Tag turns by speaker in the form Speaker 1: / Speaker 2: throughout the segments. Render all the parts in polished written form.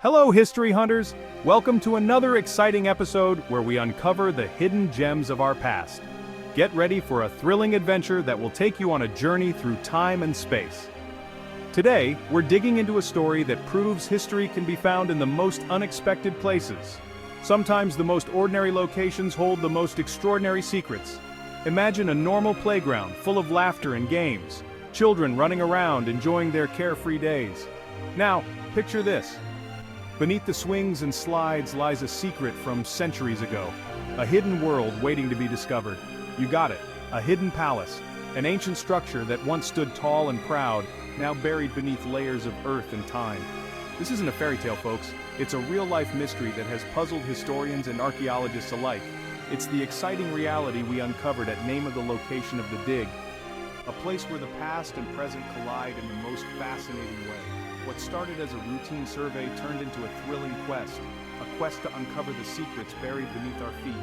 Speaker 1: Hello, history hunters! Welcome to another exciting episode where we uncover the hidden gems of our past. Get ready for a thrilling adventure that will take you on a journey through time and space. Today, we're digging into a story that proves history can be found in the most unexpected places. Sometimes the most ordinary locations hold the most extraordinary secrets. Imagine a normal playground full of laughter and games, children running around enjoying their carefree days. Now, picture this. Beneath the swings and slides lies a secret from centuries ago, a hidden world waiting to be discovered. You got it, a hidden palace, an ancient structure that once stood tall and proud, now buried beneath layers of earth and time. This isn't a fairy tale, folks. It's a real-life mystery that has puzzled historians and archaeologists alike. It's the exciting reality we uncovered at Name of the Location of the Dig, a place where the past and present collide in the most fascinating way. What started as a routine survey turned into a thrilling quest, a quest to uncover the secrets buried beneath our feet.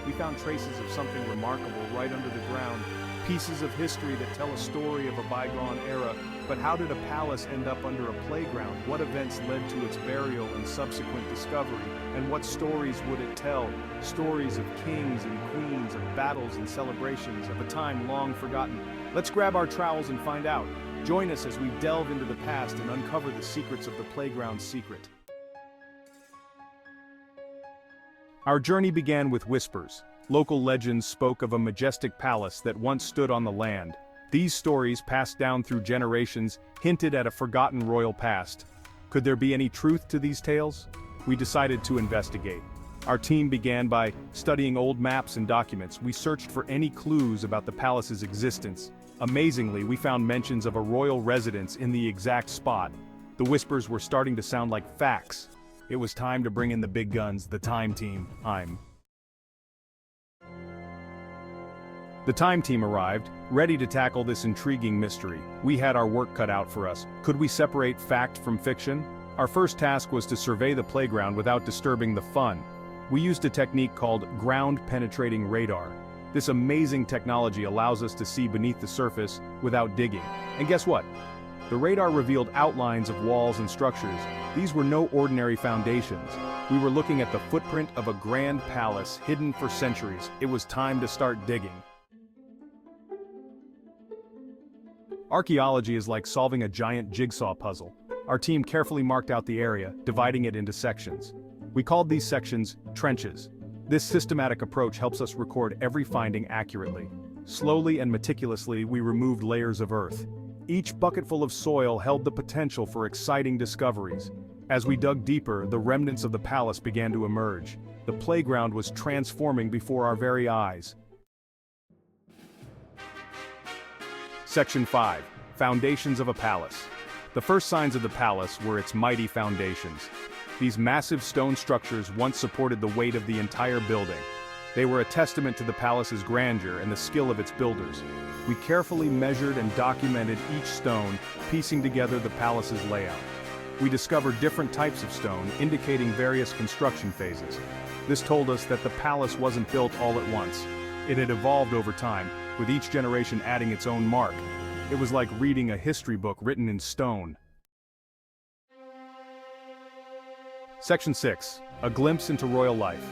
Speaker 1: We found traces of something remarkable right under the ground, pieces of history that tell a story of a bygone era. But how did a palace end up under a playground? What events led to its burial and subsequent discovery? And what stories would it tell? Stories of kings and queens, of battles and celebrations, of a time long forgotten. Let's grab our trowels and find out. Join us as we delve into the past and uncover the secrets of the playground's secret. Our journey began with whispers. Local legends spoke of a majestic palace that once stood on the land. These stories, passed down through generations, hinted at a forgotten royal past. Could there be any truth to these tales? We decided to investigate. Our team began by studying old maps and documents. We searched for any clues about the palace's existence. Amazingly, we found mentions of a royal residence in the exact spot. The whispers were starting to sound like facts. It was time to bring in the big guns, the Time Team. The Time Team arrived, ready to tackle this intriguing mystery. We had our work cut out for us. Could we separate fact from fiction? Our first task was to survey the playground without disturbing the fun. We used a technique called ground-penetrating radar. This amazing technology allows us to see beneath the surface without digging. And guess what? The radar revealed outlines of walls and structures. These were no ordinary foundations. We were looking at the footprint of a grand palace hidden for centuries. It was time to start digging. Archaeology is like solving a giant jigsaw puzzle. Our team carefully marked out the area, dividing it into sections. We called these sections trenches. This systematic approach helps us record every finding accurately. Slowly and meticulously, we removed layers of earth. Each bucketful of soil held the potential for exciting discoveries. As we dug deeper, the remnants of the palace began to emerge. The playground was transforming before our very eyes. Section 5. Foundations of a Palace. The first signs of the palace were its mighty foundations. These massive stone structures once supported the weight of the entire building. They were a testament to the palace's grandeur and the skill of its builders. We carefully measured and documented each stone, piecing together the palace's layout. We discovered different types of stone, indicating various construction phases. This told us that the palace wasn't built all at once. It had evolved over time, with each generation adding its own mark. It was like reading a history book written in stone. Section 6. A glimpse into royal life.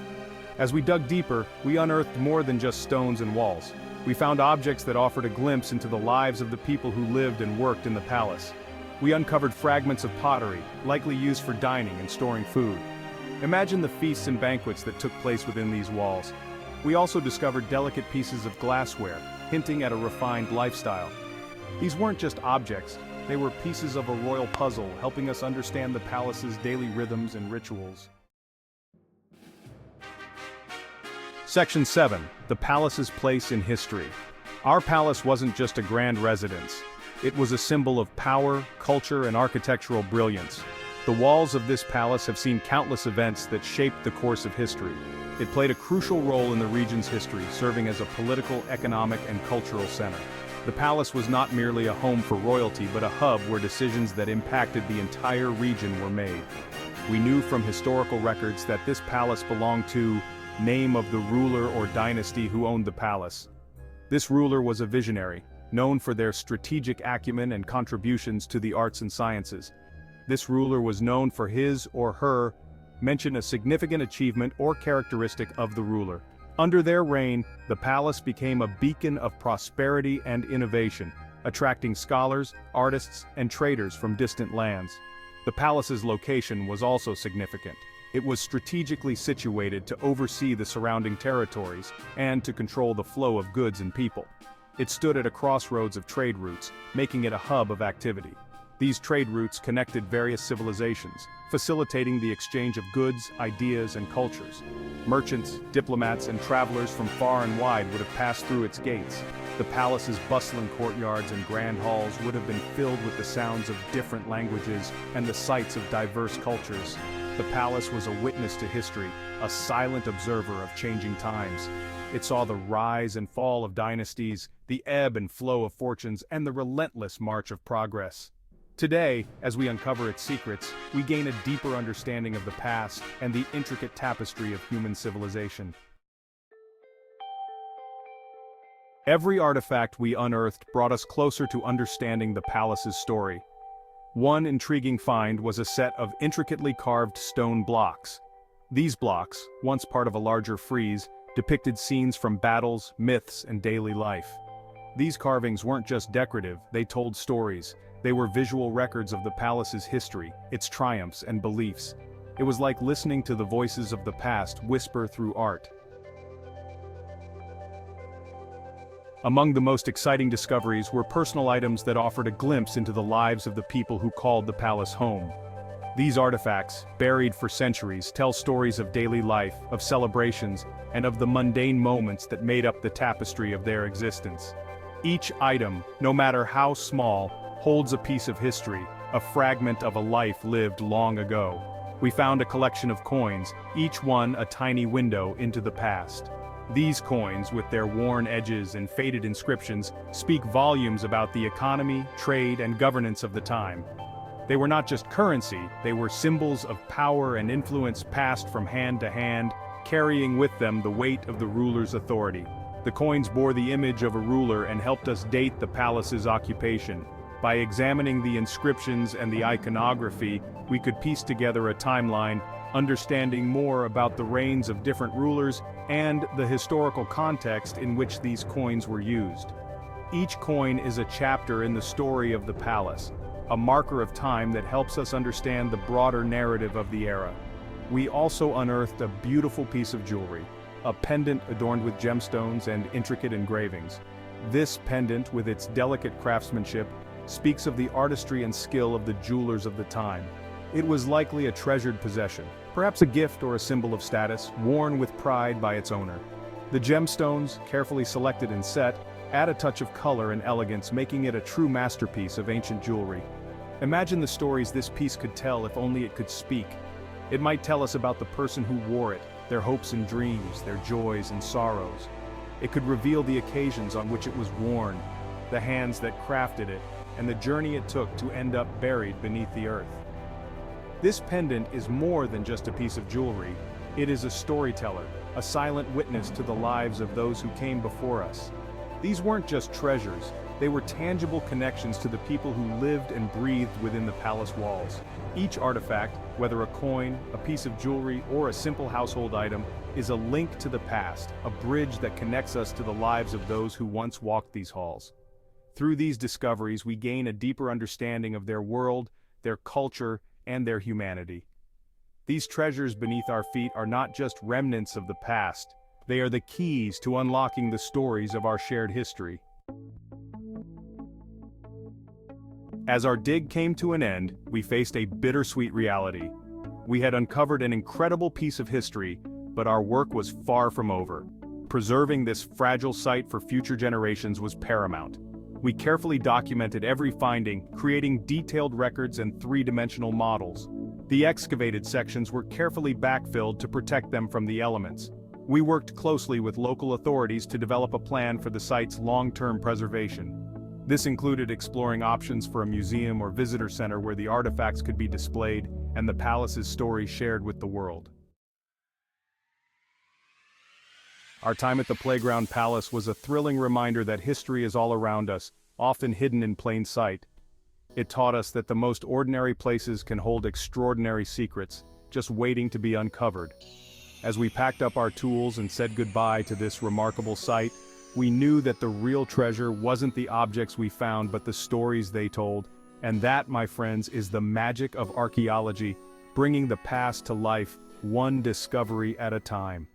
Speaker 1: As we dug deeper, we unearthed more than just stones and walls. We found objects that offered a glimpse into the lives of the people who lived and worked in the palace. We uncovered fragments of pottery, likely used for dining and storing food. Imagine the feasts and banquets that took place within these walls. We also discovered delicate pieces of glassware, hinting at a refined lifestyle. These weren't just objects. They were pieces of a royal puzzle, helping us understand the palace's daily rhythms and rituals. Section 7. The palace's place in history. Our palace wasn't just a grand residence. It was a symbol of power, culture, and architectural brilliance. The walls of this palace have seen countless events that shaped the course of history. It played a crucial role in the region's history, serving as a political, economic, and cultural center. The palace was not merely a home for royalty, but a hub where decisions that impacted the entire region were made. We knew from historical records that this palace belonged to name of the ruler or dynasty who owned the palace. This ruler was a visionary, known for their strategic acumen and contributions to the arts and sciences. This ruler was known for his or her mention a significant achievement or characteristic of the ruler. Under their reign, the palace became a beacon of prosperity and innovation, attracting scholars, artists, and traders from distant lands. The palace's location was also significant. It was strategically situated to oversee the surrounding territories and to control the flow of goods and people. It stood at a crossroads of trade routes, making it a hub of activity. These trade routes connected various civilizations, facilitating the exchange of goods, ideas, and cultures. Merchants, diplomats, and travelers from far and wide would have passed through its gates. The palace's bustling courtyards and grand halls would have been filled with the sounds of different languages and the sights of diverse cultures. The palace was a witness to history, a silent observer of changing times. It saw the rise and fall of dynasties, the ebb and flow of fortunes, and the relentless march of progress. Today, as we uncover its secrets, we gain a deeper understanding of the past and the intricate tapestry of human civilization. Every artifact we unearthed brought us closer to understanding the palace's story. One intriguing find was a set of intricately carved stone blocks. These blocks, once part of a larger frieze, depicted scenes from battles, myths, and daily life. These carvings weren't just decorative, they told stories. They were visual records of the palace's history, its triumphs and beliefs. It was like listening to the voices of the past whisper through art. Among the most exciting discoveries were personal items that offered a glimpse into the lives of the people who called the palace home. These artifacts, buried for centuries, tell stories of daily life, of celebrations, and of the mundane moments that made up the tapestry of their existence. Each item, no matter how small, holds a piece of history, a fragment of a life lived long ago. We found a collection of coins, each one a tiny window into the past. These coins, with their worn edges and faded inscriptions, speak volumes about the economy, trade, and governance of the time. They were not just currency, they were symbols of power and influence passed from hand to hand, carrying with them the weight of the ruler's authority. The coins bore the image of a ruler and helped us date the palace's occupation. By examining the inscriptions and the iconography, we could piece together a timeline, understanding more about the reigns of different rulers and the historical context in which these coins were used. Each coin is a chapter in the story of the palace, a marker of time that helps us understand the broader narrative of the era. We also unearthed a beautiful piece of jewelry, a pendant adorned with gemstones and intricate engravings. This pendant, with its delicate craftsmanship, speaks of the artistry and skill of the jewelers of the time. It was likely a treasured possession, perhaps a gift or a symbol of status, worn with pride by its owner. The gemstones, carefully selected and set, add a touch of color and elegance, making it a true masterpiece of ancient jewelry. Imagine the stories this piece could tell if only it could speak. It might tell us about the person who wore it, their hopes and dreams, their joys and sorrows. It could reveal the occasions on which it was worn, the hands that crafted it, and the journey it took to end up buried beneath the earth. This pendant is more than just a piece of jewelry. It is a storyteller, a silent witness to the lives of those who came before us. These weren't just treasures, they were tangible connections to the people who lived and breathed within the palace walls. Each artifact, whether a coin, a piece of jewelry, or a simple household item, is a link to the past, a bridge that connects us to the lives of those who once walked these halls. Through these discoveries, we gain a deeper understanding of their world, their culture, and their humanity. These treasures beneath our feet are not just remnants of the past, they are the keys to unlocking the stories of our shared history. As our dig came to an end, we faced a bittersweet reality. We had uncovered an incredible piece of history, but our work was far from over. Preserving this fragile site for future generations was paramount. We carefully documented every finding, creating detailed records and three-dimensional models. The excavated sections were carefully backfilled to protect them from the elements. We worked closely with local authorities to develop a plan for the site's long-term preservation. This included exploring options for a museum or visitor center where the artifacts could be displayed and the palace's story shared with the world. Our time at the Playground Palace was a thrilling reminder that history is all around us, often hidden in plain sight. It taught us that the most ordinary places can hold extraordinary secrets, just waiting to be uncovered. As we packed up our tools and said goodbye to this remarkable site, we knew that the real treasure wasn't the objects we found but the stories they told. And that, my friends, is the magic of archaeology, bringing the past to life, one discovery at a time.